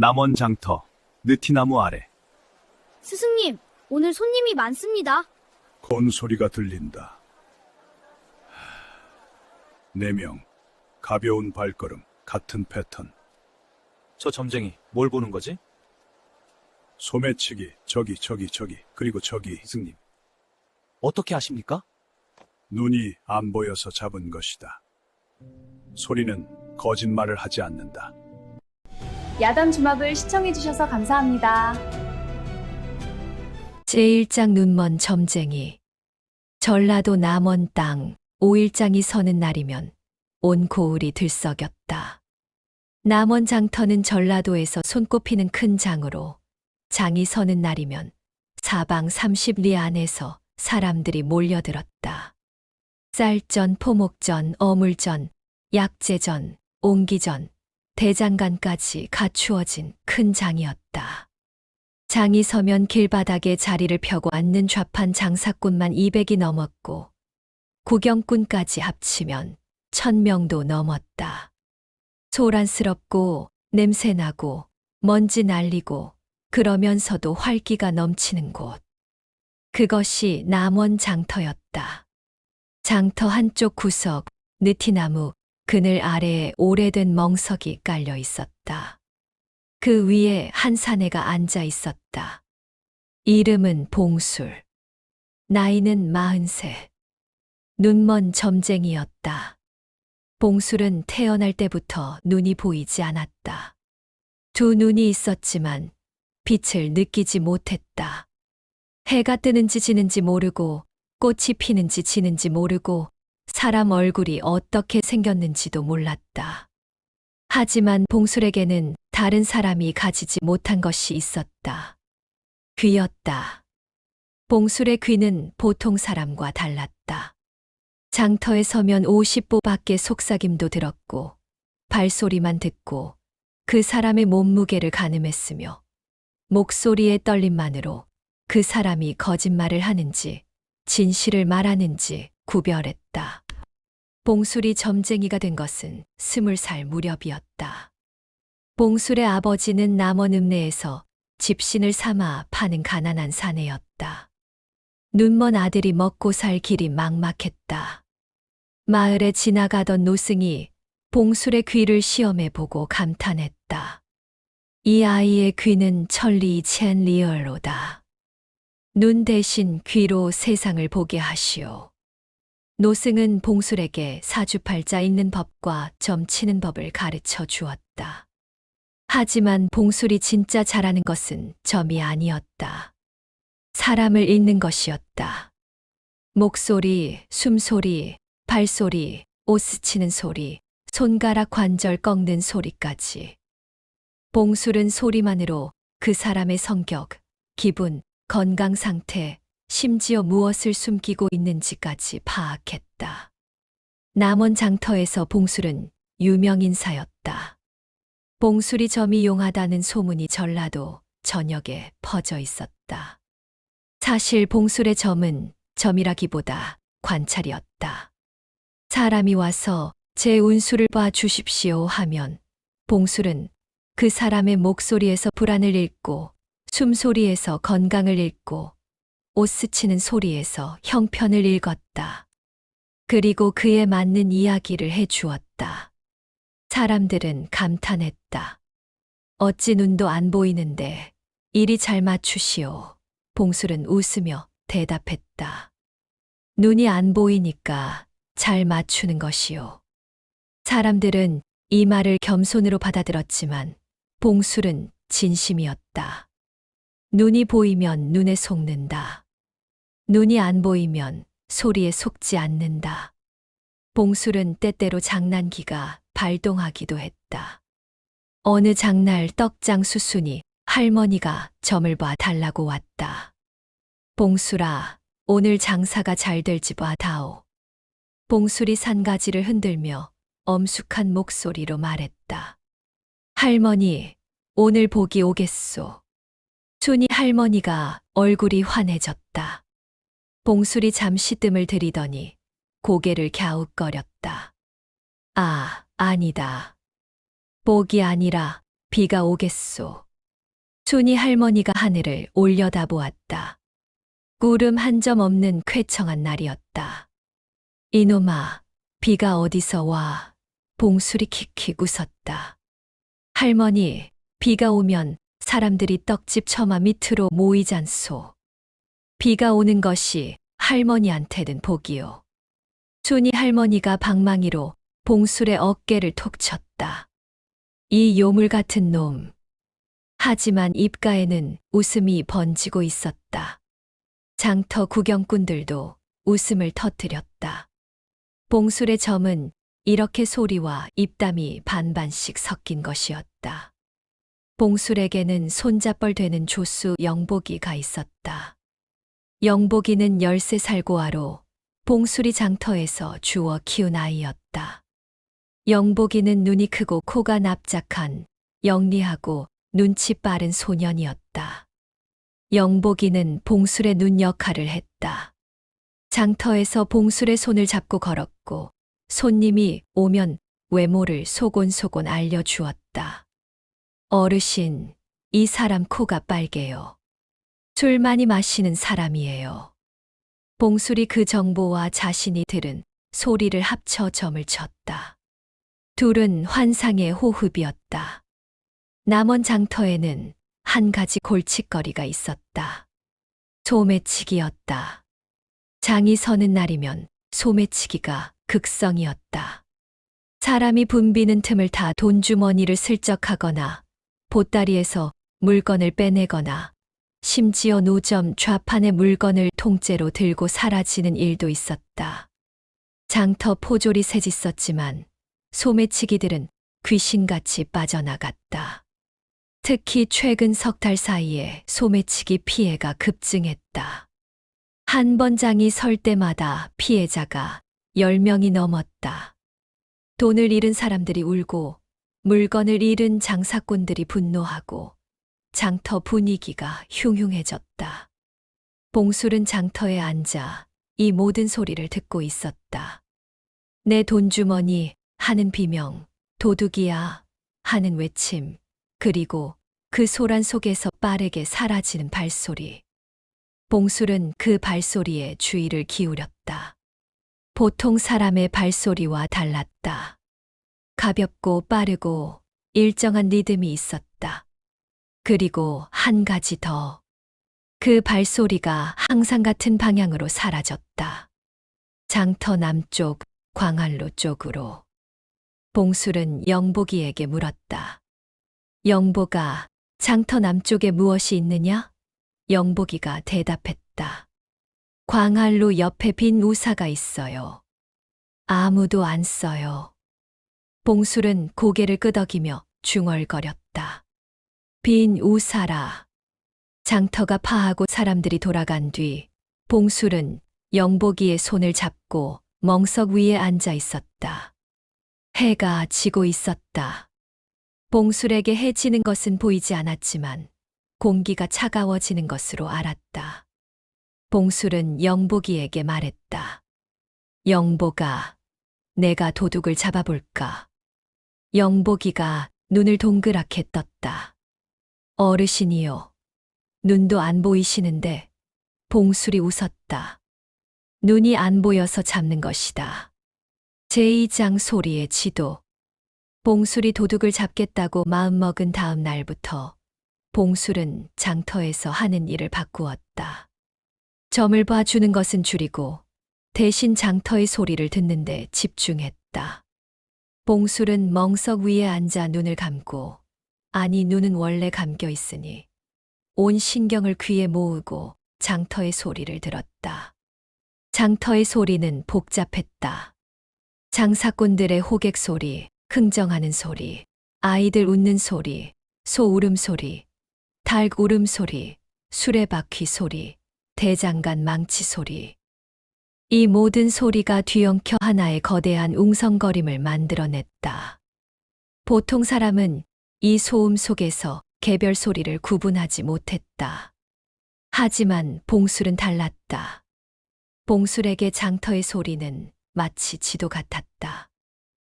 남원 장터, 느티나무 아래. 스승님, 오늘 손님이 많습니다. 건소리가 들린다. 4명, 가벼운 발걸음, 같은 패턴. 저 점쟁이, 뭘 보는 거지? 소매치기, 저기, 그리고 저기. 스승님. 어떻게 아십니까? 눈이 안 보여서 잡은 것이다. 소리는 거짓말을 하지 않는다. 야담 주막을 시청해주셔서 감사합니다. 제1장 눈먼 점쟁이. 전라도 남원 땅 5일장이 서는 날이면 온 고을이 들썩였다. 남원 장터는 전라도에서 손꼽히는 큰 장으로 장이 서는 날이면 사방 30리 안에서 사람들이 몰려들었다. 쌀전, 포목전, 어물전, 약재전, 옹기전, 대장간까지 갖추어진 큰 장이었다. 장이 서면 길바닥에 자리를 펴고 앉는 좌판 장사꾼만 200이 넘었고 구경꾼까지 합치면 1000명도 넘었다. 소란스럽고 냄새나고 먼지 날리고 그러면서도 활기가 넘치는 곳. 그것이 남원 장터였다. 장터 한쪽 구석 느티나무 그늘 아래에 오래된 멍석이 깔려 있었다. 그 위에 한 사내가 앉아 있었다. 이름은 봉술. 나이는 43. 눈먼 점쟁이였다. 봉술은 태어날 때부터 눈이 보이지 않았다. 두 눈이 있었지만 빛을 느끼지 못했다. 해가 뜨는지 지는지 모르고 꽃이 피는지 지는지 모르고 사람 얼굴이 어떻게 생겼는지도 몰랐다. 하지만 봉술에게는 다른 사람이 가지지 못한 것이 있었다. 귀였다. 봉술의 귀는 보통 사람과 달랐다. 장터에 서면 50보밖에 속삭임도 들었고 발소리만 듣고 그 사람의 몸무게를 가늠했으며 목소리의 떨림만으로 그 사람이 거짓말을 하는지 진실을 말하는지 구별했다. 봉술이 점쟁이가 된 것은 20살 무렵이었다. 봉술의 아버지는 남원 읍내에서 집신을 삼아 파는 가난한 사내였다. 눈먼 아들이 먹고 살 길이 막막했다. 마을에 지나가던 노승이 봉술의 귀를 시험해 보고 감탄했다. 이 아이의 귀는 천리 첸리얼로다. 눈 대신 귀로 세상을 보게 하시오. 노승은 봉술에게 사주팔자 읽는 법과 점 치는 법을 가르쳐 주었다. 하지만 봉술이 진짜 잘하는 것은 점이 아니었다. 사람을 읽는 것이었다. 목소리, 숨소리, 발소리, 옷 스치는 소리, 손가락 관절 꺾는 소리까지. 봉술은 소리만으로 그 사람의 성격, 기분, 건강 상태, 심지어 무엇을 숨기고 있는지까지 파악했다. 남원 장터에서 봉술은 유명인사였다. 봉술이 점이 용하다는 소문이 전라도 전역에 퍼져 있었다. 사실 봉술의 점은 점이라기보다 관찰이었다. 사람이 와서 제 운수를 봐 주십시오 하면 봉술은 그 사람의 목소리에서 불안을 읽고 숨소리에서 건강을 읽고 옷 스치는 소리에서 형편을 읽었다. 그리고 그에 맞는 이야기를 해 주었다. 사람들은 감탄했다. 어찌 눈도 안 보이는데 이리 잘 맞추시오. 봉술은 웃으며 대답했다. 눈이 안 보이니까 잘 맞추는 것이오. 사람들은 이 말을 겸손으로 받아들였지만 봉술은 진심이었다. 눈이 보이면 눈에 속는다. 눈이 안 보이면 소리에 속지 않는다. 봉술은 때때로 장난기가 발동하기도 했다. 어느 장날 떡장 수순이 할머니가 점을 봐 달라고 왔다. 봉술아, 오늘 장사가 잘 될지 봐다오. 봉술이 산가지를 흔들며 엄숙한 목소리로 말했다. 할머니, 오늘 복이 오겠소. 순이 할머니가 얼굴이 환해졌다. 봉술이 잠시 뜸을 들이더니 고개를 갸웃거렸다. 아, 아니다. 복이 아니라 비가 오겠소. 순이 할머니가 하늘을 올려다보았다. 구름 한 점 없는 쾌청한 날이었다. 이놈아, 비가 어디서 와? 봉수리 킥킥 웃었다. 할머니, 비가 오면 사람들이 떡집 처마 밑으로 모이잖소. 비가 오는 것이 할머니한테는 복이요. 순이 할머니가 방망이로 봉술의 어깨를 톡 쳤다. 이 요물 같은 놈. 하지만 입가에는 웃음이 번지고 있었다. 장터 구경꾼들도 웃음을 터뜨렸다. 봉술의 점은 이렇게 소리와 입담이 반반씩 섞인 것이었다. 봉술에게는 손자뻘 되는 조수 영복이가 있었다. 영복이는 13살 고아로 봉술이 장터에서 주워 키운 아이였다. 영복이는 눈이 크고 코가 납작한 영리하고 눈치 빠른 소년이었다. 영복이는 봉술의 눈 역할을 했다. 장터에서 봉술의 손을 잡고 걸었고 손님이 오면 외모를 소곤소곤 알려주었다. 어르신, 이 사람 코가 빨개요. 술 많이 마시는 사람이에요. 봉술이 그 정보와 자신이 들은 소리를 합쳐 점을 쳤다. 둘은 환상의 호흡이었다. 남원 장터에는 한 가지 골칫거리가 있었다. 소매치기였다. 장이 서는 날이면 소매치기가 극성이었다. 사람이 붐비는 틈을 타 돈주머니를 슬쩍하거나 보따리에서 물건을 빼내거나 심지어 노점 좌판의 물건을 통째로 들고 사라지는 일도 있었다. 장터 포졸이 세짓었지만 소매치기들은 귀신같이 빠져나갔다. 특히 최근 석 달 사이에 소매치기 피해가 급증했다. 한 번 장이 설 때마다 피해자가 10명이 넘었다. 돈을 잃은 사람들이 울고 물건을 잃은 장사꾼들이 분노하고 장터 분위기가 흉흉해졌다. 봉술은 장터에 앉아 이 모든 소리를 듣고 있었다. 내 돈주머니 하는 비명, 도둑이야 하는 외침, 그리고 그 소란 속에서 빠르게 사라지는 발소리. 봉술은 그 발소리에 주의를 기울였다. 보통 사람의 발소리와 달랐다. 가볍고 빠르고 일정한 리듬이 있었다. 그리고 한 가지 더. 그 발소리가 항상 같은 방향으로 사라졌다. 장터 남쪽, 광안로 쪽으로. 봉술은 영복이에게 물었다. 영복아, 장터 남쪽에 무엇이 있느냐? 영복이가 대답했다. 광안로 옆에 빈 우사가 있어요. 아무도 안 써요. 봉술은 고개를 끄덕이며 중얼거렸다. 빈 우사라. 장터가 파하고 사람들이 돌아간 뒤 봉술은 영복이의 손을 잡고 멍석 위에 앉아 있었다. 해가 지고 있었다. 봉술에게 해 지는 것은 보이지 않았지만 공기가 차가워지는 것으로 알았다. 봉술은 영복이에게 말했다. 영복아, 내가 도둑을 잡아볼까? 영복이가 눈을 동그랗게 떴다. 어르신이요. 눈도 안 보이시는데. 봉술이 웃었다. 눈이 안 보여서 잡는 것이다. 제2장 소리의 지도. 봉술이 도둑을 잡겠다고 마음먹은 다음 날부터 봉술은 장터에서 하는 일을 바꾸었다. 점을 봐주는 것은 줄이고 대신 장터의 소리를 듣는데 집중했다. 봉술은 멍석 위에 앉아 눈을 감고, 아니 눈은 원래 감겨 있으니 온 신경을 귀에 모으고 장터의 소리를 들었다. 장터의 소리는 복잡했다. 장사꾼들의 호객 소리, 흥정하는 소리, 아이들 웃는 소리, 소 울음소리, 닭 울음소리, 수레바퀴 소리, 대장간 망치 소리. 이 모든 소리가 뒤엉켜 하나의 거대한 웅성거림을 만들어냈다. 보통 사람은 이 소음 속에서 개별 소리를 구분하지 못했다. 하지만 봉술은 달랐다. 봉술에게 장터의 소리는 마치 지도 같았다.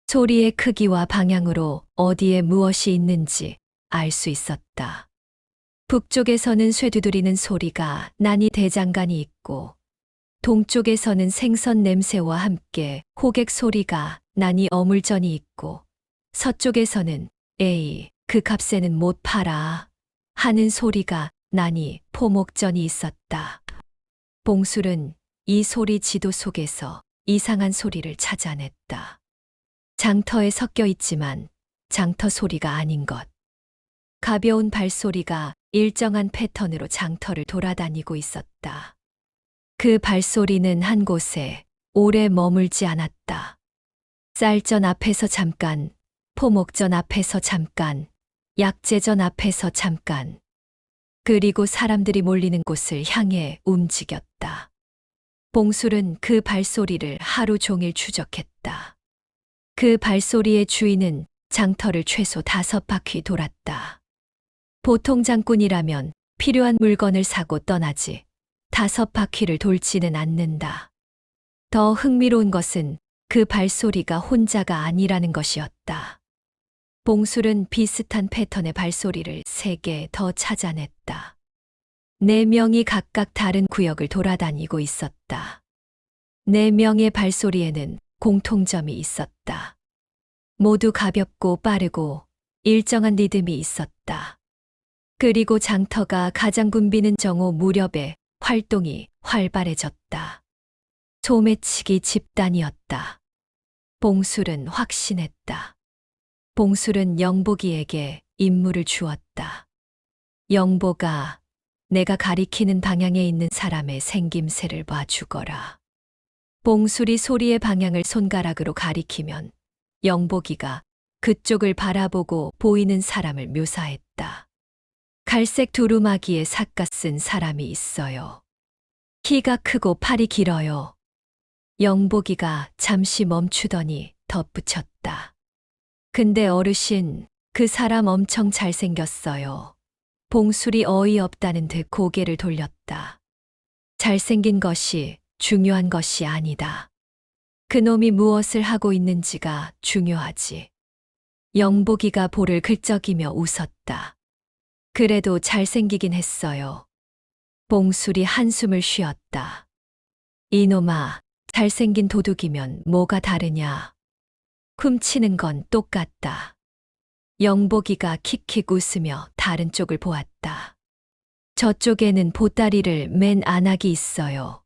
소리의 크기와 방향으로 어디에 무엇이 있는지 알 수 있었다. 북쪽에서는 쇠두드리는 소리가 나니 대장간이 있고, 동쪽에서는 생선 냄새와 함께 호객 소리가 나니 어물전이 있고, 서쪽에서는 에이, 그 값에는 못 팔아 하는 소리가 나니 포목전이 있었다. 봉술은 이 소리 지도 속에서 이상한 소리를 찾아냈다. 장터에 섞여 있지만 장터 소리가 아닌 것. 가벼운 발소리가 일정한 패턴으로 장터를 돌아다니고 있었다. 그 발소리는 한 곳에 오래 머물지 않았다. 쌀전 앞에서 잠깐, 포목전 앞에서 잠깐, 약재전 앞에서 잠깐, 그리고 사람들이 몰리는 곳을 향해 움직였다. 봉술은 그 발소리를 하루 종일 추적했다. 그 발소리의 주인은 장터를 최소 5바퀴 돌았다. 보통 장꾼이라면 필요한 물건을 사고 떠나지 5바퀴를 돌지는 않는다. 더 흥미로운 것은 그 발소리가 혼자가 아니라는 것이었다. 봉술은 비슷한 패턴의 발소리를 3개 더 찾아냈다. 4명이 각각 다른 구역을 돌아다니고 있었다. 4명의 발소리에는 공통점이 있었다. 모두 가볍고 빠르고 일정한 리듬이 있었다. 그리고 장터가 가장 붐비는 정오 무렵에 활동이 활발해졌다. 소매치기 집단이었다. 봉술은 확신했다. 봉술은 영복이에게 임무를 주었다. 영복아, 내가 가리키는 방향에 있는 사람의 생김새를 봐 주거라. 봉술이 소리의 방향을 손가락으로 가리키면 영복이가 그쪽을 바라보고 보이는 사람을 묘사했다. 갈색 두루마기에 삿갓 쓴 사람이 있어요. 키가 크고 팔이 길어요. 영복이가 잠시 멈추더니 덧붙였다. 근데 어르신, 그 사람 엄청 잘생겼어요. 봉술이 어이없다는 듯 고개를 돌렸다. 잘생긴 것이 중요한 것이 아니다. 그놈이 무엇을 하고 있는지가 중요하지. 영복이가 볼을 긁적이며 웃었다. 그래도 잘생기긴 했어요. 봉술이 한숨을 쉬었다. 이놈아, 잘생긴 도둑이면 뭐가 다르냐. 훔치는 건 똑같다. 영복이가 킥킥 웃으며 다른 쪽을 보았다. 저쪽에는 보따리를 맨 안악이 있어요.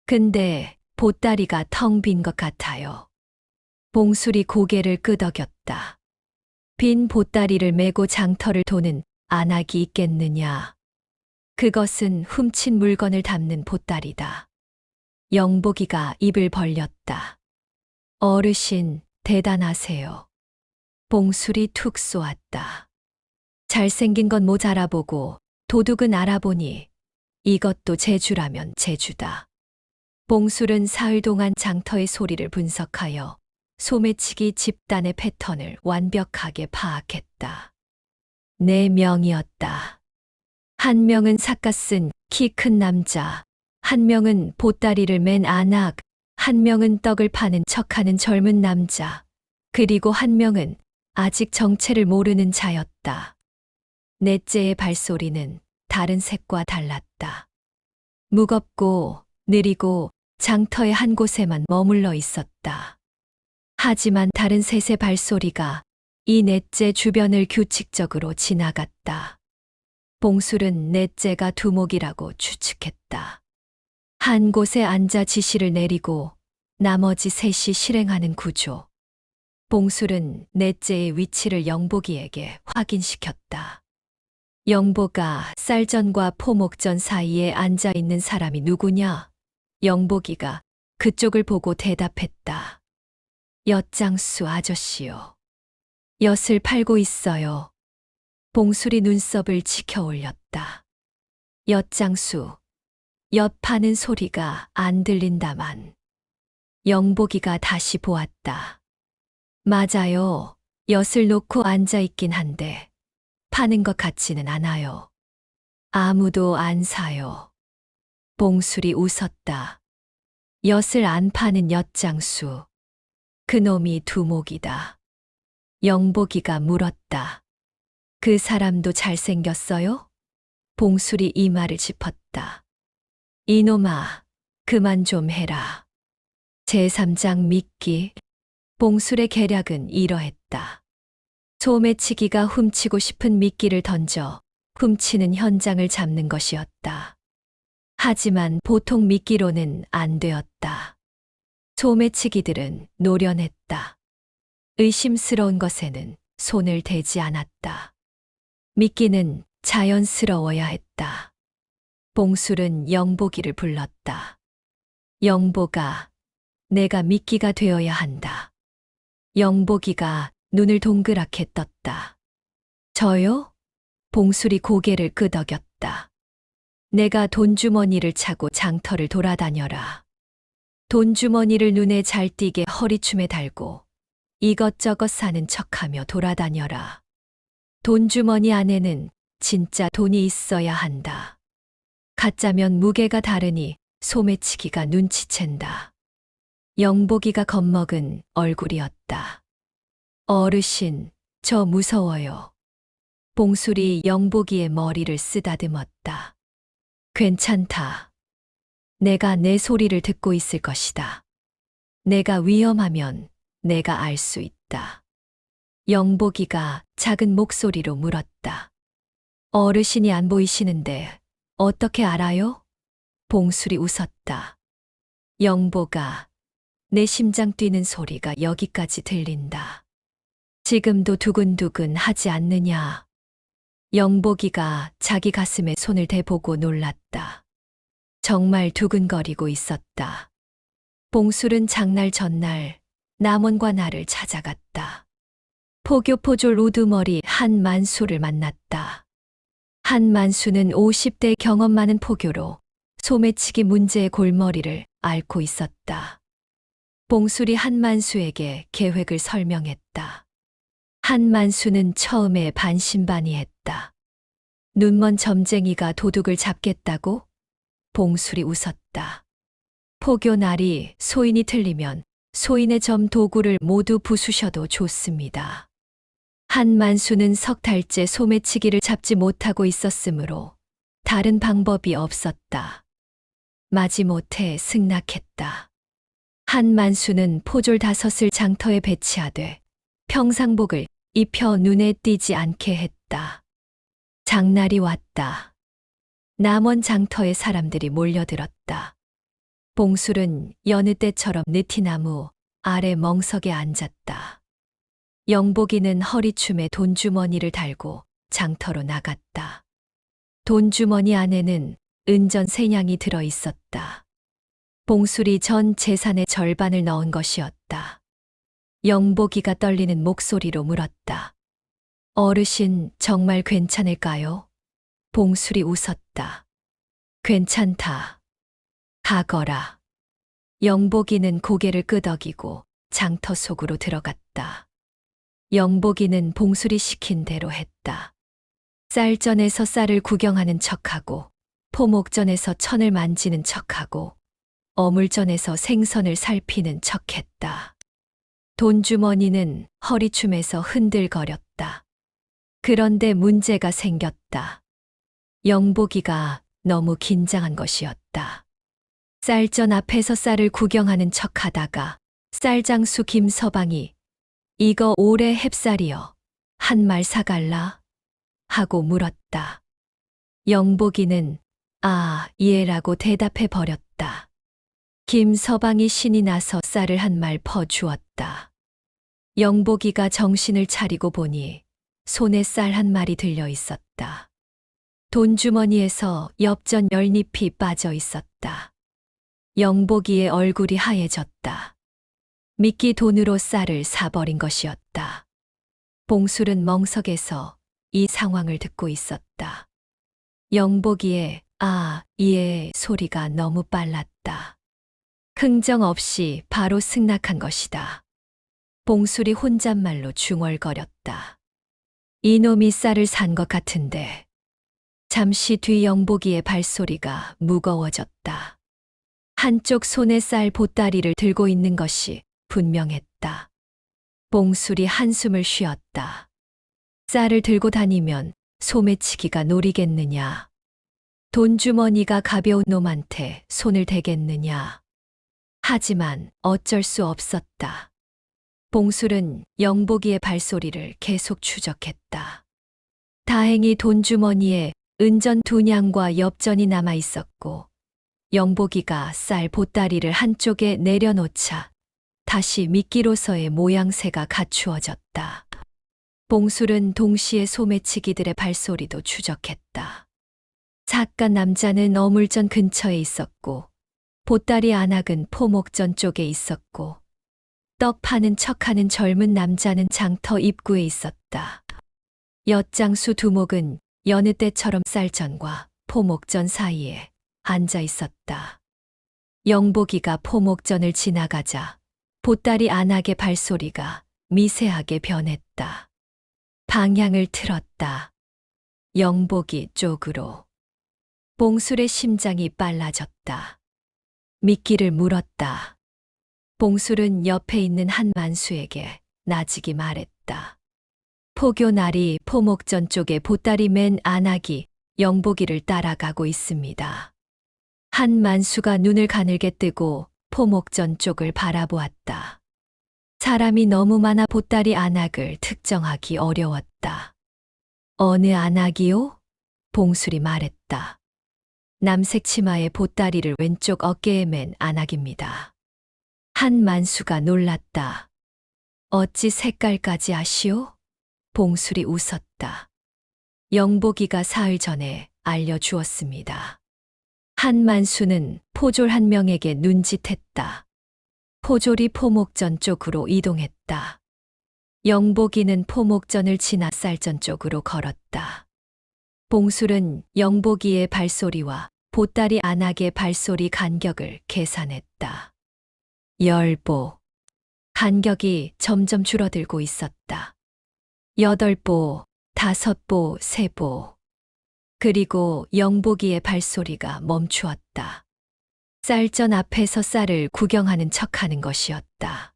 근데 보따리가 텅 빈 것 같아요. 봉술이 고개를 끄덕였다. 빈 보따리를 메고 장터를 도는 안악이 있겠느냐. 그것은 훔친 물건을 담는 보따리다. 영복이가 입을 벌렸다. 어르신, 대단하세요. 봉술이 툭 쏘았다. 잘생긴 건 못 알아보고 도둑은 알아보니 이것도 재주라면 재주다. 봉술은 사흘 동안 장터의 소리를 분석하여 소매치기 집단의 패턴을 완벽하게 파악했다. 4명이었다. 한 명은 삿갓 쓴 키 큰 남자, 한 명은 보따리를 맨 안악, 한 명은 떡을 파는 척하는 젊은 남자, 그리고 한 명은 아직 정체를 모르는 자였다. 넷째의 발소리는 다른 셋과 달랐다. 무겁고 느리고 장터의 한 곳에만 머물러 있었다. 하지만 다른 셋의 발소리가 이 넷째 주변을 규칙적으로 지나갔다. 봉술은 넷째가 두목이라고 추측했다. 한 곳에 앉아 지시를 내리고 나머지 셋이 실행하는 구조. 봉술은 넷째의 위치를 영복이에게 확인시켰다. 영복아, 쌀전과 포목전 사이에 앉아 있는 사람이 누구냐? 영복이가 그쪽을 보고 대답했다. 엿장수 아저씨요. 엿을 팔고 있어요. 봉술이 눈썹을 치켜 올렸다. 엿장수, 엿 파는 소리가 안 들린다만. 영복이가 다시 보았다. 맞아요. 엿을 놓고 앉아 있긴 한데 파는 것 같지는 않아요. 아무도 안 사요. 봉술이 웃었다. 엿을 안 파는 엿장수. 그놈이 두목이다. 영복이가 물었다. 그 사람도 잘생겼어요? 봉술이 이마를 짚었다. 이놈아, 그만 좀 해라. 제3장 미끼. 봉술의 계략은 이러했다. 소매치기가 훔치고 싶은 미끼를 던져 훔치는 현장을 잡는 것이었다. 하지만 보통 미끼로는 안 되었다. 소매치기들은 노련했다. 의심스러운 것에는 손을 대지 않았다. 미끼는 자연스러워야 했다. 봉술은 영복이를 불렀다. 영복아, 내가 미끼가 되어야 한다. 영복이가 눈을 동그랗게 떴다. 저요? 봉술이 고개를 끄덕였다. 내가 돈주머니를 차고 장터를 돌아다녀라. 돈주머니를 눈에 잘 띄게 허리춤에 달고 이것저것 사는 척하며 돌아다녀라. 돈주머니 안에는 진짜 돈이 있어야 한다. 가짜면 무게가 다르니 소매치기가 눈치챈다. 영복이가 겁먹은 얼굴이었다. 어르신, 저 무서워요. 봉술이 영복이의 머리를 쓰다듬었다. 괜찮다. 내가 내 소리를 듣고 있을 것이다. 내가 위험하면 내가 알 수 있다. 영복이가 작은 목소리로 물었다. 어르신이 안 보이시는데 어떻게 알아요? 봉술이 웃었다. 영복아, 내 심장 뛰는 소리가 여기까지 들린다. 지금도 두근두근 하지 않느냐? 영복이가 자기 가슴에 손을 대보고 놀랐다. 정말 두근거리고 있었다. 봉술은 장날 전날 남원과 나를 찾아갔다. 포교포졸 우두머리 한만수를 만났다. 한만수는 50대 경험 많은 포교로 소매치기 문제의 골머리를 앓고 있었다. 봉술이 한만수에게 계획을 설명했다. 한만수는 처음에 반신반의했다. 눈먼 점쟁이가 도둑을 잡겠다고? 봉술이 웃었다. 포교 날이 소인이 틀리면 소인의 점 도구를 모두 부수셔도 좋습니다. 한만수는 석 달째 소매치기를 잡지 못하고 있었으므로 다른 방법이 없었다. 마지못해 승낙했다. 한만수는 포졸 5을 장터에 배치하되 평상복을 입혀 눈에 띄지 않게 했다. 장날이 왔다. 남원 장터에 사람들이 몰려들었다. 봉술은 여느 때처럼 느티나무 아래 멍석에 앉았다. 영복이는 허리춤에 돈주머니를 달고 장터로 나갔다. 돈주머니 안에는 은전 3냥이 들어 있었다. 봉술이 전 재산의 절반을 넣은 것이었다. 영복이가 떨리는 목소리로 물었다. 어르신 정말 괜찮을까요? 봉술이 웃었다. 괜찮다. 가거라. 영복이는 고개를 끄덕이고 장터 속으로 들어갔다. 영복이는 봉술이 시킨 대로 했다. 쌀전에서 쌀을 구경하는 척하고 포목전에서 천을 만지는 척하고 어물전에서 생선을 살피는 척했다. 돈주머니는 허리춤에서 흔들거렸다. 그런데 문제가 생겼다. 영복이가 너무 긴장한 것이었다. 쌀전 앞에서 쌀을 구경하는 척하다가 쌀장수 김서방이 이거 올해 햅쌀이여 한 말 사갈라? 하고 물었다. 영복이는 아, 예라고 대답해 버렸다. 김서방이 신이 나서 쌀을 한 말 퍼주었다. 영복이가 정신을 차리고 보니 손에 쌀 한 말이 들려 있었다. 돈주머니에서 엽전 10잎이 빠져 있었다. 영복이의 얼굴이 하얘졌다. 미끼 돈으로 쌀을 사버린 것이었다. 봉술은 멍석에서 이 상황을 듣고 있었다. 영복이의 아, 예 소리가 너무 빨랐다. 흥정 없이 바로 승낙한 것이다. 봉술이 혼잣말로 중얼거렸다. 이놈이 쌀을 산 것 같은데. 잠시 뒤 영복이의 발소리가 무거워졌다. 한쪽 손에 쌀 보따리를 들고 있는 것이 분명했다. 봉술이 한숨을 쉬었다. 쌀을 들고 다니면 소매치기가 노리겠느냐. 돈주머니가 가벼운 놈한테 손을 대겠느냐. 하지만 어쩔 수 없었다. 봉술은 영복이의 발소리를 계속 추적했다. 다행히 돈주머니에 은전 2냥과 엽전이 남아 있었고, 영복이가 쌀 보따리를 한쪽에 내려놓자 다시 미끼로서의 모양새가 갖추어졌다. 봉술은 동시에 소매치기들의 발소리도 추적했다. 삿간 남자는 어물전 근처에 있었고, 보따리 안악은 포목전 쪽에 있었고, 떡 파는 척하는 젊은 남자는 장터 입구에 있었다. 엿장수 두목은 여느 때처럼 쌀전과 포목전 사이에 앉아 있었다. 영복이가 포목전을 지나가자 보따리 안악의 발소리가 미세하게 변했다. 방향을 틀었다. 영복이 쪽으로. 봉술의 심장이 빨라졌다. 미끼를 물었다. 봉술은 옆에 있는 한만수에게 나직이 말했다. 포교날이 포목전 쪽에 보따리 맨 안악이 영복이를 따라가고 있습니다. 한만수가 눈을 가늘게 뜨고 포목전 쪽을 바라보았다. 사람이 너무 많아 보따리 안악을 특정하기 어려웠다. 어느 안악이요? 봉술이 말했다. 남색 치마에 보따리를 왼쪽 어깨에 맨 안악입니다. 한만수가 놀랐다. 어찌 색깔까지 아시오? 봉술이 웃었다. 영복이가 사흘 전에 알려주었습니다. 한만수는 포졸 한 명에게 눈짓했다. 포졸이 포목전 쪽으로 이동했다. 영복이는 포목전을 지나 쌀전 쪽으로 걸었다. 봉술은 영복이의 발소리와 보따리 안악의 발소리 간격을 계산했다. 10보. 간격이 점점 줄어들고 있었다. 8보, 5보, 3보. 그리고 영복이의 발소리가 멈추었다. 쌀전 앞에서 쌀을 구경하는 척하는 것이었다.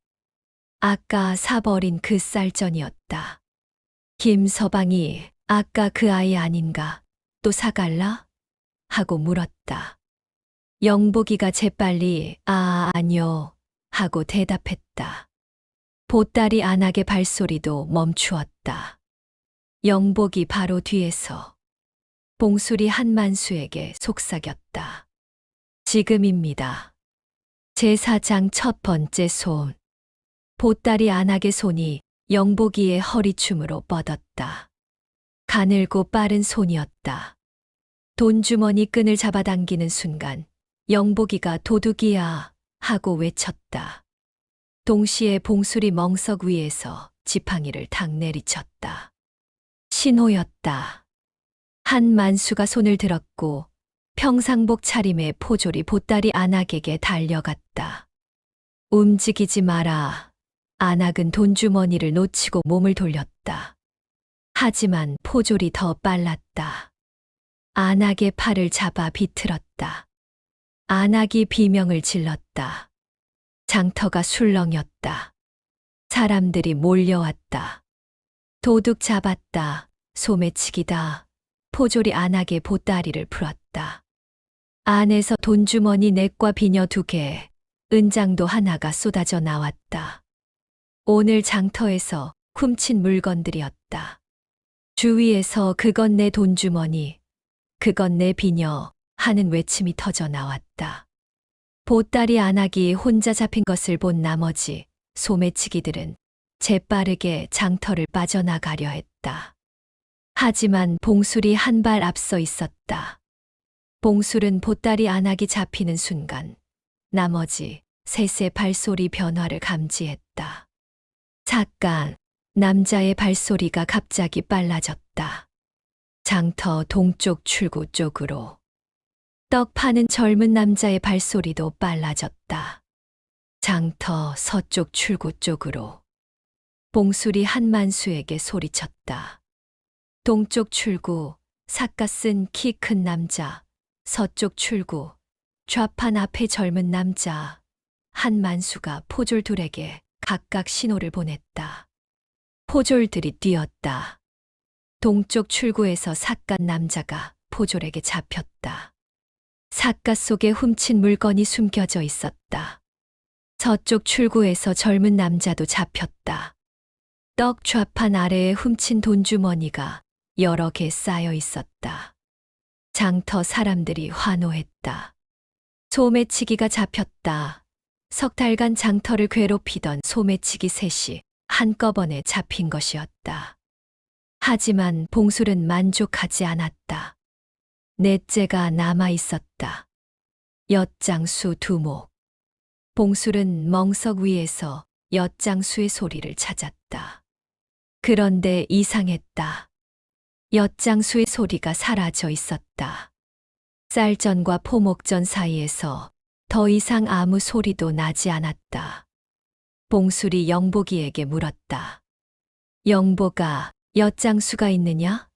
아까 사버린 그 쌀전이었다. 김서방이 아까 그 아이 아닌가? 또 사갈라? 하고 물었다. 영복이가 재빨리 아니요 하고 대답했다. 보따리 안악의 발소리도 멈추었다. 영복이 바로 뒤에서 봉술이 한만수에게 속삭였다. 지금입니다. 제4장 첫 번째 손. 보따리 안악의 손이 영복이의 허리춤으로 뻗었다. 가늘고 빠른 손이었다. 돈주머니 끈을 잡아당기는 순간 영복이가 도둑이야 하고 외쳤다. 동시에 봉술이 멍석 위에서 지팡이를 탁 내리쳤다. 신호였다. 한만수가 손을 들었고 평상복 차림의 포졸이 보따리 안악에게 달려갔다. 움직이지 마라. 안악은 돈주머니를 놓치고 몸을 돌렸다. 하지만 포졸이 더 빨랐다. 안악의 팔을 잡아 비틀었다. 안악이 비명을 질렀다. 장터가 술렁였다. 사람들이 몰려왔다. 도둑 잡았다. 소매치기다. 포졸이 안악의 보따리를 풀었다. 안에서 돈주머니 넷과 비녀 2개, 은장도 하나가 쏟아져 나왔다. 오늘 장터에서 훔친 물건들이었다. 주위에서 그건 내 돈주머니, 그건 내 비녀 하는 외침이 터져 나왔다. 보따리 안악이 혼자 잡힌 것을 본 나머지 소매치기들은 재빠르게 장터를 빠져나가려 했다. 하지만 봉술이 한 발 앞서 있었다. 봉술은 보따리 안악이 잡히는 순간 나머지 셋의 발소리 변화를 감지했다. 잠깐, 남자의 발소리가 갑자기 빨라졌다. 장터 동쪽 출구 쪽으로. 떡 파는 젊은 남자의 발소리도 빨라졌다. 장터 서쪽 출구 쪽으로. 봉술이 한만수에게 소리쳤다. 동쪽 출구, 삿갓 쓴 키 큰 남자, 서쪽 출구, 좌판 앞에 젊은 남자. 한만수가 포졸 둘에게 각각 신호를 보냈다. 포졸들이 뛰었다. 동쪽 출구에서 삿갓 남자가 포졸에게 잡혔다. 삿갓 속에 훔친 물건이 숨겨져 있었다. 서쪽 출구에서 젊은 남자도 잡혔다. 떡 좌판 아래에 훔친 돈주머니가 여러 개 쌓여 있었다. 장터 사람들이 환호했다. 소매치기가 잡혔다. 석 달간 장터를 괴롭히던 소매치기 셋이 한꺼번에 잡힌 것이었다. 하지만 봉술은 만족하지 않았다. 넷째가 남아 있었다. 엿장수 두목. 봉술은 멍석 위에서 엿장수의 소리를 찾았다. 그런데 이상했다. 엿장수의 소리가 사라져 있었다. 쌀전과 포목전 사이에서 더 이상 아무 소리도 나지 않았다. 봉술이 영복이에게 물었다. 영복아, 엿장수가 있느냐?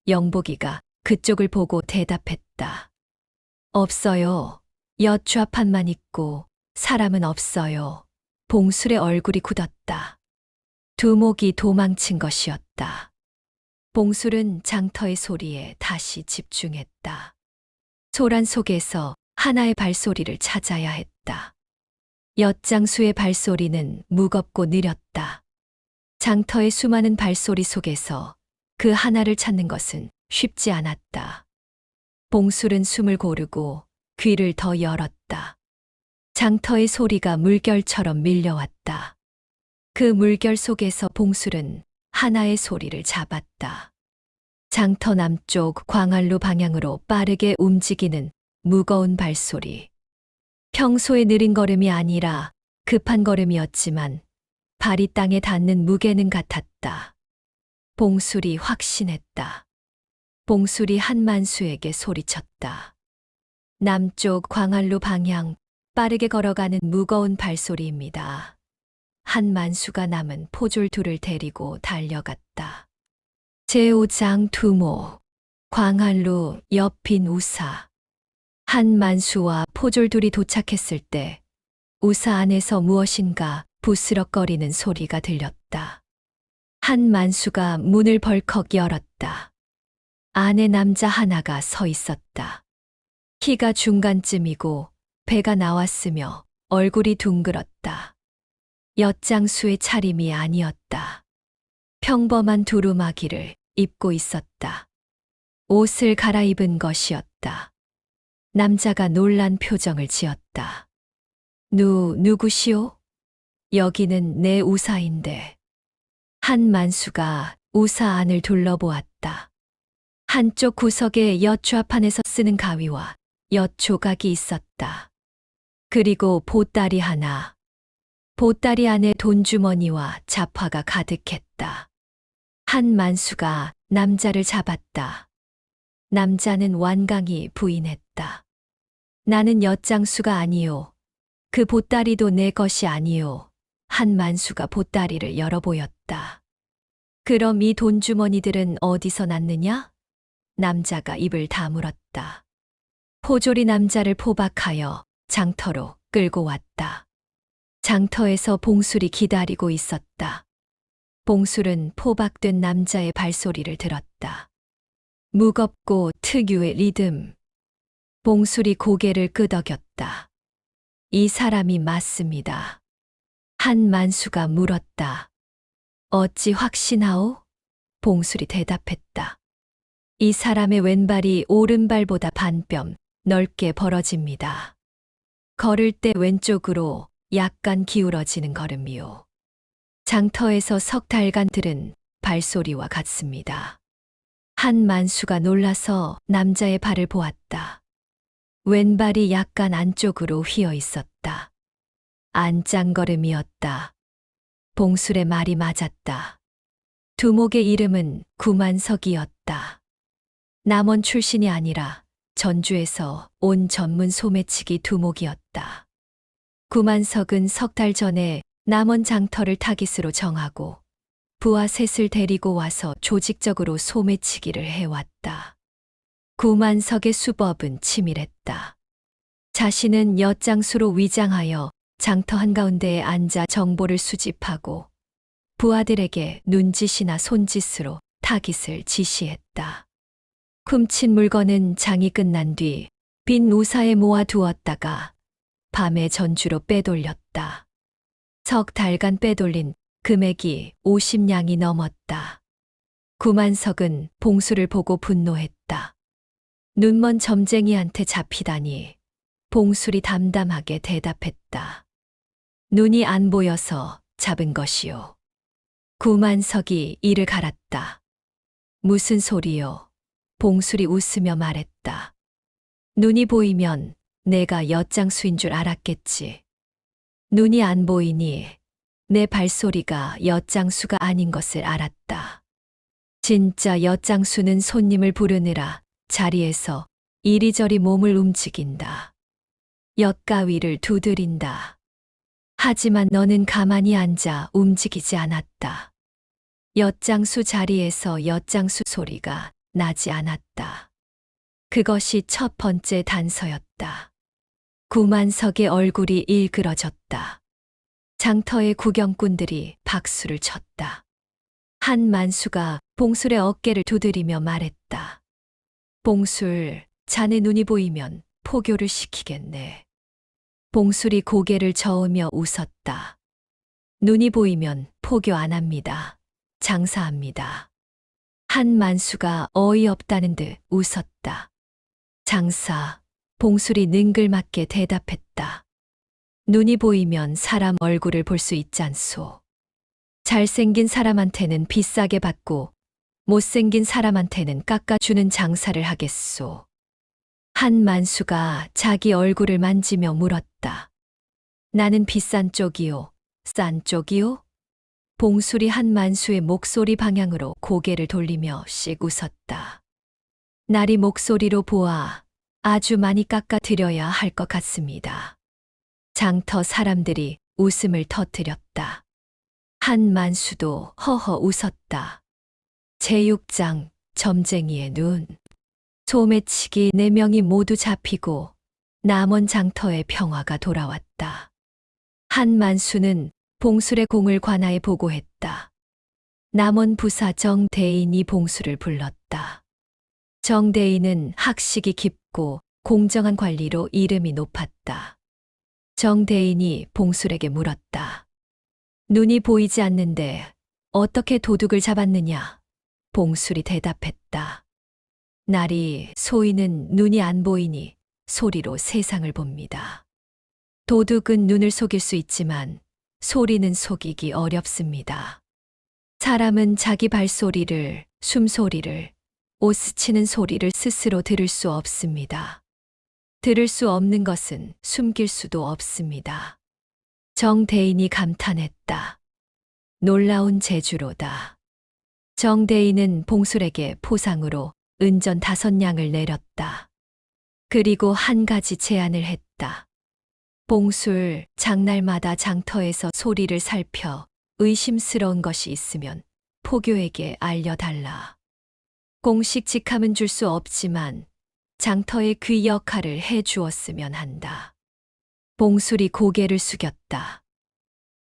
영복이가 그쪽을 보고 대답했다. 없어요. 엿 좌판만 있고 사람은 없어요. 봉술의 얼굴이 굳었다. 두목이 도망친 것이었다. 봉술은 장터의 소리에 다시 집중했다. 소란 속에서 하나의 발소리를 찾아야 했다. 엿장수의 발소리는 무겁고 느렸다. 장터의 수많은 발소리 속에서 그 하나를 찾는 것은 쉽지 않았다. 봉술은 숨을 고르고 귀를 더 열었다. 장터의 소리가 물결처럼 밀려왔다. 그 물결 속에서 봉술은 하나의 소리를 잡았다. 장터 남쪽 광안루 방향으로 빠르게 움직이는 무거운 발소리. 평소의 느린 걸음이 아니라 급한 걸음이었지만 발이 땅에 닿는 무게는 같았다. 봉술이 확신했다. 봉술이 한만수에게 소리쳤다. 남쪽 광안루 방향 빠르게 걸어가는 무거운 발소리입니다. 한만수가 남은 포졸 둘을 데리고 달려갔다. 제5장 두목, 광안루 옆인 우사. 한만수와 포졸 둘이 도착했을 때 우사 안에서 무엇인가 부스럭거리는 소리가 들렸다. 한만수가 문을 벌컥 열었다. 안에 남자 하나가 서 있었다. 키가 중간쯤이고 배가 나왔으며 얼굴이 둥글었다. 엿장수의 차림이 아니었다. 평범한 두루마기를 입고 있었다. 옷을 갈아입은 것이었다. 남자가 놀란 표정을 지었다. 누구시오? 여기는 내 우사인데. 한만수가 우사 안을 둘러보았다. 한쪽 구석에 엿 좌판에서 쓰는 가위와 엿 조각이 있었다. 그리고 보따리 하나. 보따리 안에 돈주머니와 잡화가 가득했다. 한만수가 남자를 잡았다. 남자는 완강히 부인했다. 나는 엿장수가 아니요. 그 보따리도 내 것이 아니요. 한만수가 보따리를 열어보였다. 그럼 이 돈주머니들은 어디서 났느냐? 남자가 입을 다물었다. 포졸이 남자를 포박하여 장터로 끌고 왔다. 장터에서 봉술이 기다리고 있었다. 봉술은 포박된 남자의 발소리를 들었다. 무겁고 특유의 리듬. 봉술이 고개를 끄덕였다. 이 사람이 맞습니다. 한만수가 물었다. 어찌 확신하오? 봉술이 대답했다. 이 사람의 왼발이 오른발보다 반뼘 넓게 벌어집니다. 걸을 때 왼쪽으로 약간 기울어지는 걸음이요. 장터에서 석 달간 들은 발소리와 같습니다. 한만수가 놀라서 남자의 발을 보았다. 왼발이 약간 안쪽으로 휘어 있었다. 안짱걸음이었다. 봉술의 말이 맞았다. 두목의 이름은 구만석이었다. 남원 출신이 아니라 전주에서 온 전문 소매치기 두목이었다. 구만석은 석 달 전에 남원 장터를 타깃으로 정하고 부하 셋을 데리고 와서 조직적으로 소매치기를 해왔다. 구만석의 수법은 치밀했다. 자신은 엿장수로 위장하여 장터 한가운데에 앉아 정보를 수집하고 부하들에게 눈짓이나 손짓으로 타깃을 지시했다. 훔친 물건은 장이 끝난 뒤 빈 우사에 모아 두었다가 밤에 전주로 빼돌렸다. 석 달간 빼돌린 금액이 50냥이 넘었다. 구만석은 봉수를 보고 분노했다. 눈먼 점쟁이한테 잡히다니. 봉술이 담담하게 대답했다. 눈이 안 보여서 잡은 것이요. 구만석이 이를 갈았다. 무슨 소리요? 봉술이 웃으며 말했다. 눈이 보이면 내가 엿장수인 줄 알았겠지. 눈이 안 보이니 내 발소리가 엿장수가 아닌 것을 알았다. 진짜 엿장수는 손님을 부르느라 자리에서 이리저리 몸을 움직인다. 엿가위를 두드린다. 하지만 너는 가만히 앉아 움직이지 않았다. 엿장수 자리에서 엿장수 소리가 나지 않았다. 그것이 첫 번째 단서였다. 구만석의 얼굴이 일그러졌다. 장터의 구경꾼들이 박수를 쳤다. 한만수가 봉술의 어깨를 두드리며 말했다. 봉술, 자네 눈이 보이면 포교를 시키겠네. 봉술이 고개를 저으며 웃었다. 눈이 보이면 포교 안 합니다. 장사합니다. 한만수가 어이없다는 듯 웃었다. 장사, 봉술이 능글맞게 대답했다. 눈이 보이면 사람 얼굴을 볼 수 있잖소. 잘생긴 사람한테는 비싸게 받고 못생긴 사람한테는 깎아주는 장사를 하겠소. 한만수가 자기 얼굴을 만지며 물었다. 나는 비싼 쪽이요? 싼 쪽이요? 봉술이 한만수의 목소리 방향으로 고개를 돌리며 씩 웃었다. 나리 목소리로 보아 아주 많이 깎아드려야 할 것 같습니다. 장터 사람들이 웃음을 터뜨렸다. 한만수도 허허 웃었다. 제6장 점쟁이의 눈. 소매치기 4명이 모두 잡히고 남원 장터의 평화가 돌아왔다. 한만수는 봉술의 공을 관하에 보고했다. 남원 부사 정대인이 봉술을 불렀다. 정대인은 학식이 깊고 공정한 관리로 이름이 높았다. 정대인이 봉술에게 물었다. 눈이 보이지 않는데 어떻게 도둑을 잡았느냐? 봉술이 대답했다. 날이 소인은 눈이 안 보이니 소리로 세상을 봅니다. 도둑은 눈을 속일 수 있지만 소리는 속이기 어렵습니다. 사람은 자기 발소리를, 숨소리를, 옷 스치는 소리를 스스로 들을 수 없습니다. 들을 수 없는 것은 숨길 수도 없습니다. 정대인이 감탄했다. 놀라운 재주로다. 정대인은 봉술에게 포상으로 은전 5냥을 내렸다. 그리고 한 가지 제안을 했다. 봉술, 장날마다 장터에서 소리를 살펴 의심스러운 것이 있으면 포교에게 알려달라. 공식 직함은 줄 수 없지만 장터의 귀 역할을 해 주었으면 한다. 봉술이 고개를 숙였다.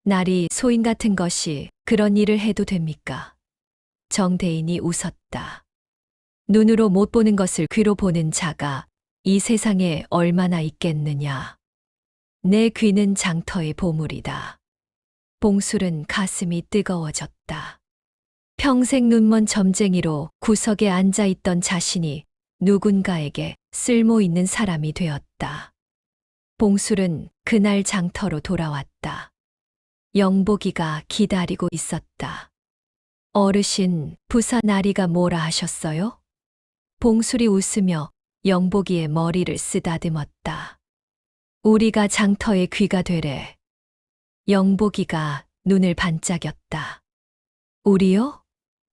날이 소인 같은 것이 그런 일을 해도 됩니까? 정대인이 웃었다. 눈으로 못 보는 것을 귀로 보는 자가 이 세상에 얼마나 있겠느냐. 내 귀는 장터의 보물이다. 봉술은 가슴이 뜨거워졌다. 평생 눈먼 점쟁이로 구석에 앉아 있던 자신이 누군가에게 쓸모 있는 사람이 되었다. 봉술은 그날 장터로 돌아왔다. 영복이가 기다리고 있었다. 어르신, 부사 나리가 뭐라 하셨어요? 봉술이 웃으며 영복이의 머리를 쓰다듬었다. 우리가 장터의 귀가 되래. 영복이가 눈을 반짝였다. 우리요?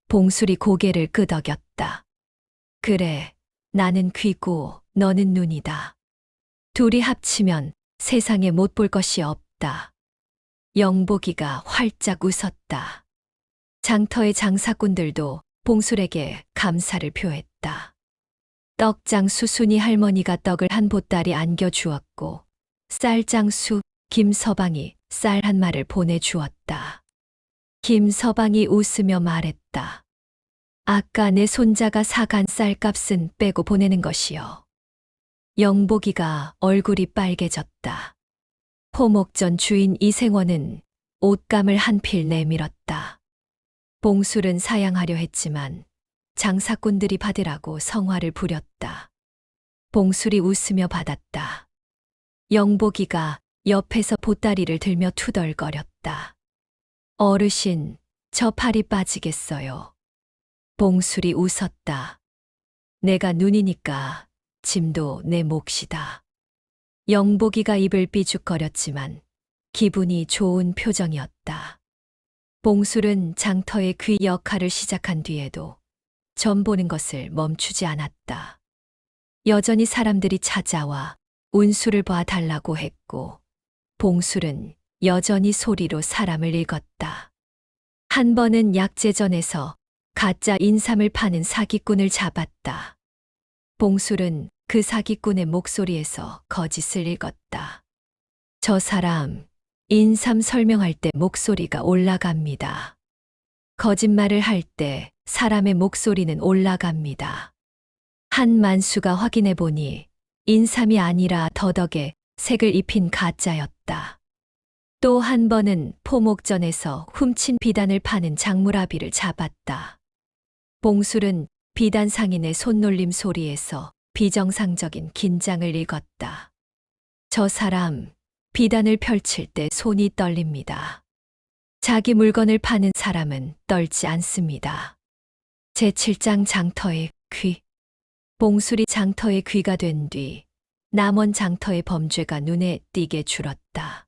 봉술이 고개를 끄덕였다. 그래, 나는 귀고 너는 눈이다. 둘이 합치면 세상에 못 볼 것이 없다. 영복이가 활짝 웃었다. 장터의 장사꾼들도 봉술에게 감사를 표했다. 떡장수 순이 할머니가 떡을 한 보따리 안겨주었고 쌀장수 김서방이 쌀 한 마를 보내주었다. 김서방이 웃으며 말했다. 아까 내 손자가 사간 쌀값은 빼고 보내는 것이요. 영복이가 얼굴이 빨개졌다. 포목전 주인 이생원은 옷감을 한 필 내밀었다. 봉술은 사양하려 했지만 장사꾼들이 받으라고 성화를 부렸다. 봉술이 웃으며 받았다. 영복이가 옆에서 보따리를 들며 투덜거렸다. 어르신, 저 팔이 빠지겠어요. 봉술이 웃었다. 내가 눈이니까 짐도 내 몫이다. 영복이가 입을 삐죽거렸지만 기분이 좋은 표정이었다. 봉술은 장터의 귀 역할을 시작한 뒤에도 점 보는 것을 멈추지 않았다. 여전히 사람들이 찾아와 운수를 봐달라고 했고 봉술은 여전히 소리로 사람을 읽었다. 한 번은 약재전에서 가짜 인삼을 파는 사기꾼을 잡았다. 봉술은 그 사기꾼의 목소리에서 거짓을 읽었다. 저 사람, 인삼 설명할 때 목소리가 올라갑니다. 거짓말을 할 때 사람의 목소리는 올라갑니다. 한 만수가 확인해 보니 인삼이 아니라 더덕에 색을 입힌 가짜였다. 또 한 번은 포목전에서 훔친 비단을 파는 장무라비를 잡았다. 봉술은 비단 상인의 손놀림 소리에서 비정상적인 긴장을 읽었다. 저 사람, 비단을 펼칠 때 손이 떨립니다. 자기 물건을 파는 사람은 떨지 않습니다. 제7장 장터의 귀. 봉술이 장터의 귀가 된 뒤 남원 장터의 범죄가 눈에 띄게 줄었다.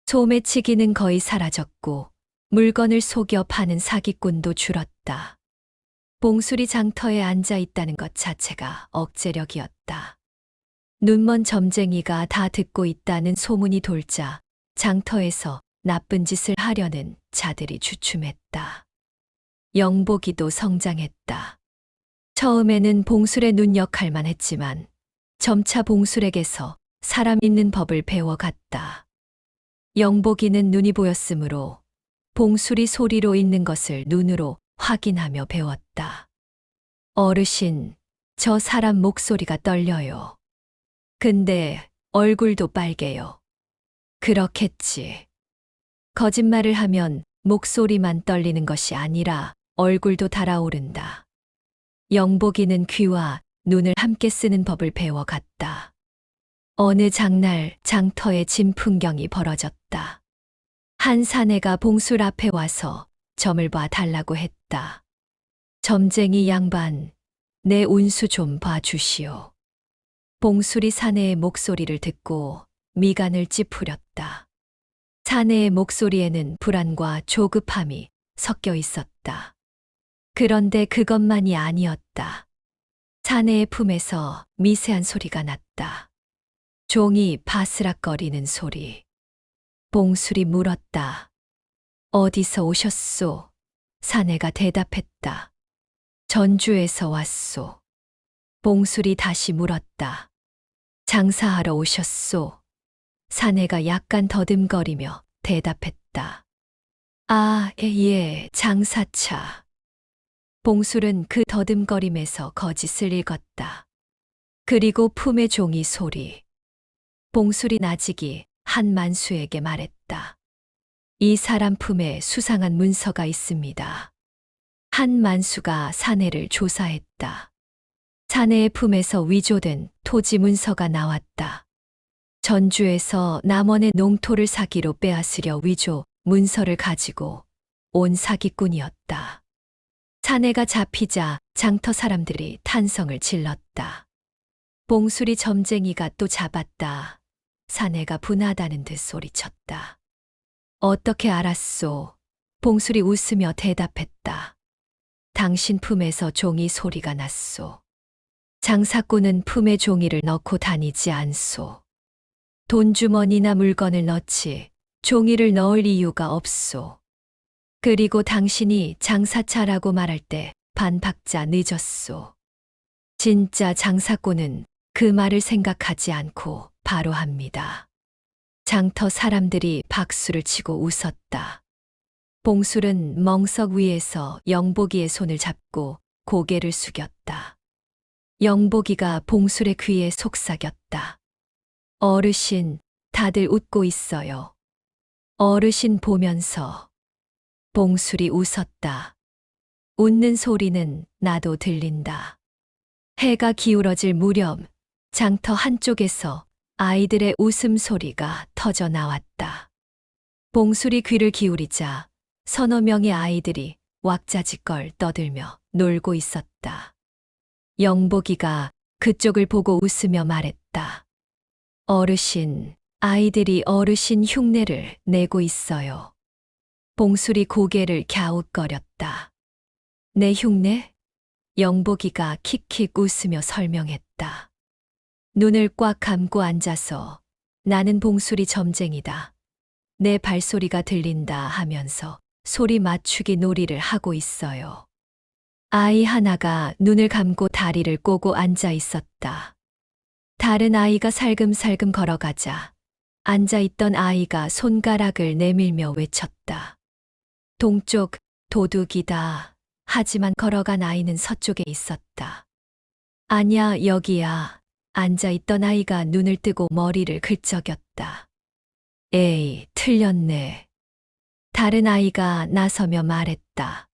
소매치기는 거의 사라졌고 물건을 속여 파는 사기꾼도 줄었다. 봉술이 장터에 앉아 있다는 것 자체가 억제력이었다. 눈먼 점쟁이가 다 듣고 있다는 소문이 돌자 장터에서 나쁜 짓을 하려는 자들이 주춤했다. 영복이도 성장했다. 처음에는 봉술의 눈 역할만 했지만 점차 봉술에게서 사람 있는 법을 배워갔다. 영복이는 눈이 보였으므로 봉술이 소리로 있는 것을 눈으로 확인하며 배웠다. 어르신, 저 사람 목소리가 떨려요. 근데 얼굴도 빨개요. 그렇겠지. 거짓말을 하면 목소리만 떨리는 것이 아니라 얼굴도 달아오른다. 영복이는 귀와 눈을 함께 쓰는 법을 배워갔다. 어느 장날 장터에 진풍경이 벌어졌다. 한 사내가 봉술 앞에 와서 점을 봐 달라고 했다. 점쟁이 양반, 내 운수 좀 봐주시오. 봉술이 사내의 목소리를 듣고 미간을 찌푸렸다. 사내의 목소리에는 불안과 조급함이 섞여 있었다. 그런데 그것만이 아니었다. 사내의 품에서 미세한 소리가 났다. 종이 바스락거리는 소리. 봉술이 물었다. 어디서 오셨소? 사내가 대답했다. 전주에서 왔소. 봉술이 다시 물었다. 장사하러 오셨소? 사내가 약간 더듬거리며 대답했다. 아, 예, 장사차. 봉술은 그 더듬거림에서 거짓을 읽었다. 그리고 품의 종이 소리. 봉술이 나직이 한 만수에게 말했다. 이 사람 품에 수상한 문서가 있습니다. 한 만수가 사내를 조사했다. 사내의 품에서 위조된 토지 문서가 나왔다. 전주에서 남원의 농토를 사기로 빼앗으려 위조 문서를 가지고 온 사기꾼이었다. 사내가 잡히자 장터 사람들이 탄성을 질렀다. 봉술이 점쟁이가 또 잡았다. 사내가 분하다는 듯 소리쳤다. 어떻게 알았소? 봉술이 웃으며 대답했다. 당신 품에서 종이 소리가 났소. 장사꾼은 품에 종이를 넣고 다니지 않소. 돈주머니나 물건을 넣지 종이를 넣을 이유가 없소. 그리고 당신이 장사차라고 말할 때 반박자 늦었소. 진짜 장사꾼은 그 말을 생각하지 않고 바로 합니다. 장터 사람들이 박수를 치고 웃었다. 봉술은 멍석 위에서 영복이의 손을 잡고 고개를 숙였다. 영복이가 봉술의 귀에 속삭였다. 어르신, 다들 웃고 있어요. 어르신 보면서 봉술이 웃었다. 웃는 소리는 나도 들린다. 해가 기울어질 무렵 장터 한쪽에서 아이들의 웃음소리가 터져 나왔다. 봉술이 귀를 기울이자 서너 명의 아이들이 왁자지껄 떠들며 놀고 있었다. 영복이가 그쪽을 보고 웃으며 말했다. 어르신, 아이들이 어르신 흉내를 내고 있어요. 봉술이 고개를 갸웃거렸다. 내 흉내? 영복이가 킥킥 웃으며 설명했다. 눈을 꽉 감고 앉아서 나는 봉술이 점쟁이다. 내 발소리가 들린다 하면서 소리 맞추기 놀이를 하고 있어요. 아이 하나가 눈을 감고 다리를 꼬고 앉아 있었다. 다른 아이가 살금살금 걸어가자 앉아있던 아이가 손가락을 내밀며 외쳤다. 동쪽 도둑이다. 하지만 걸어간 아이는 서쪽에 있었다. 아냐, 여기야. 앉아있던 아이가 눈을 뜨고 머리를 긁적였다. 에이, 틀렸네. 다른 아이가 나서며 말했다.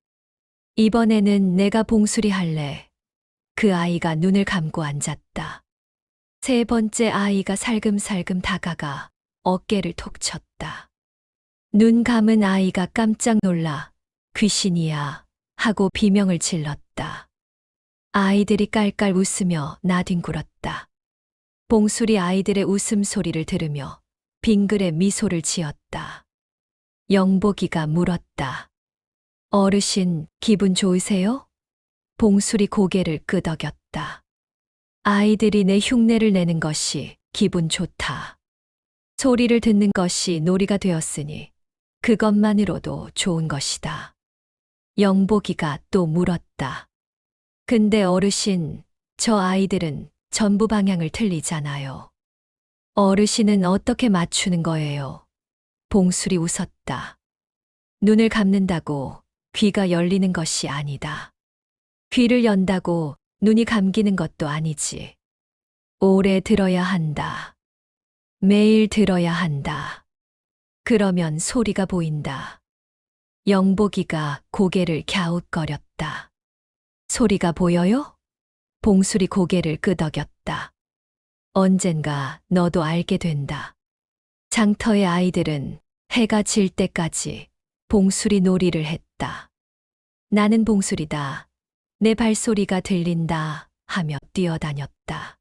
이번에는 내가 봉수리 할래. 그 아이가 눈을 감고 앉았다. 세 번째 아이가 살금살금 다가가 어깨를 톡 쳤다. 눈 감은 아이가 깜짝 놀라 귀신이야 하고 비명을 질렀다. 아이들이 깔깔 웃으며 나뒹굴었다. 봉수리 아이들의 웃음소리를 들으며 빙그레 미소를 지었다. 영복이가 물었다. 어르신, 기분 좋으세요? 봉수리 고개를 끄덕였다. 아이들이 내 흉내를 내는 것이 기분 좋다. 소리를 듣는 것이 놀이가 되었으니 그것만으로도 좋은 것이다. 영복이가 또 물었다. 근데 어르신, 저 아이들은 전부 방향을 틀리잖아요. 어르신은 어떻게 맞추는 거예요? 봉술이 웃었다. 눈을 감는다고 귀가 열리는 것이 아니다. 귀를 연다고 눈이 감기는 것도 아니지. 오래 들어야 한다. 매일 들어야 한다. 그러면 소리가 보인다. 영복이가 고개를 갸웃거렸다. 소리가 보여요? 봉술이 고개를 끄덕였다. 언젠가 너도 알게 된다. 장터의 아이들은 해가 질 때까지 봉술이 놀이를 했다. 나는 봉술이다. 내 발소리가 들린다 하며 뛰어다녔다.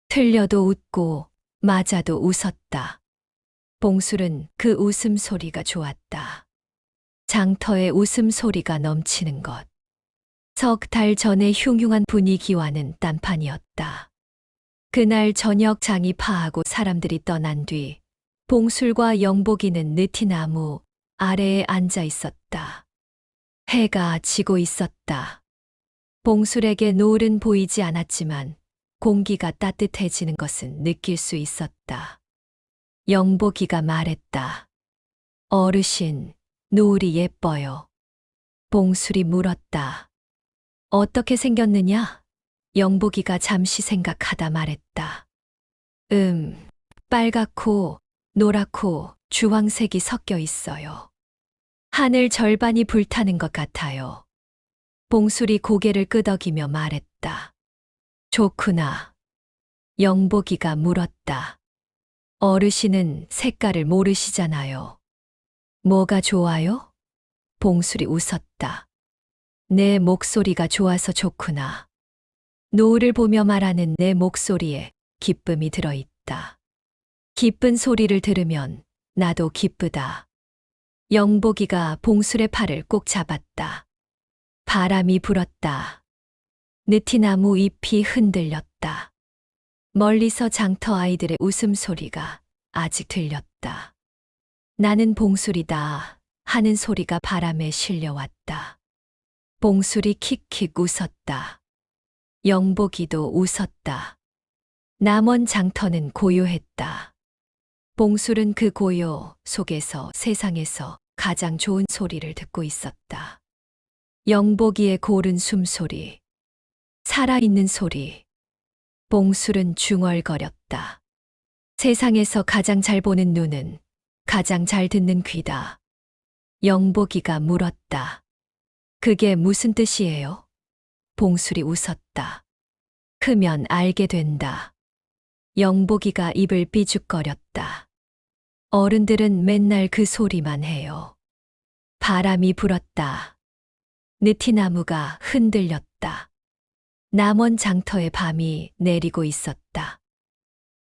틀려도 웃고 맞아도 웃었다. 봉술은 그 웃음소리가 좋았다. 장터의 웃음소리가 넘치는 것. 석 달 전의 흉흉한 분위기와는 딴판이었다. 그날 저녁 장이 파하고 사람들이 떠난 뒤 봉술과 영복이는 느티나무 아래에 앉아 있었다. 해가 지고 있었다. 봉술에게 노을은 보이지 않았지만 공기가 따뜻해지는 것은 느낄 수 있었다. 영복이가 말했다. 어르신, 노을이 예뻐요. 봉술이 물었다. 어떻게 생겼느냐? 영복이가 잠시 생각하다 말했다. 빨갛고 노랗고 주황색이 섞여 있어요. 하늘 절반이 불타는 것 같아요. 봉술이 고개를 끄덕이며 말했다. 좋구나. 영복이가 물었다. 어르신은 색깔을 모르시잖아요. 뭐가 좋아요? 봉술이 웃었다. 내 목소리가 좋아서 좋구나. 노을을 보며 말하는 내 목소리에 기쁨이 들어있다. 기쁜 소리를 들으면 나도 기쁘다. 영복이가 봉술의 팔을 꼭 잡았다. 바람이 불었다. 느티나무 잎이 흔들렸다. 멀리서 장터 아이들의 웃음소리가 아직 들렸다. 나는 봉술이다 하는 소리가 바람에 실려왔다. 봉술이 킥킥 웃었다. 영복이도 웃었다. 남원 장터는 고요했다. 봉술은 그 고요 속에서 세상에서 가장 좋은 소리를 듣고 있었다. 영복이의 고른 숨소리, 살아있는 소리. 봉술은 중얼거렸다. 세상에서 가장 잘 보는 눈은 가장 잘 듣는 귀다. 영복이가 물었다. 그게 무슨 뜻이에요? 봉술이 웃었다. 크면 알게 된다. 영복이가 입을 삐죽거렸다. 어른들은 맨날 그 소리만 해요. 바람이 불었다. 느티나무가 흔들렸다. 남원 장터에 밤이 내리고 있었다.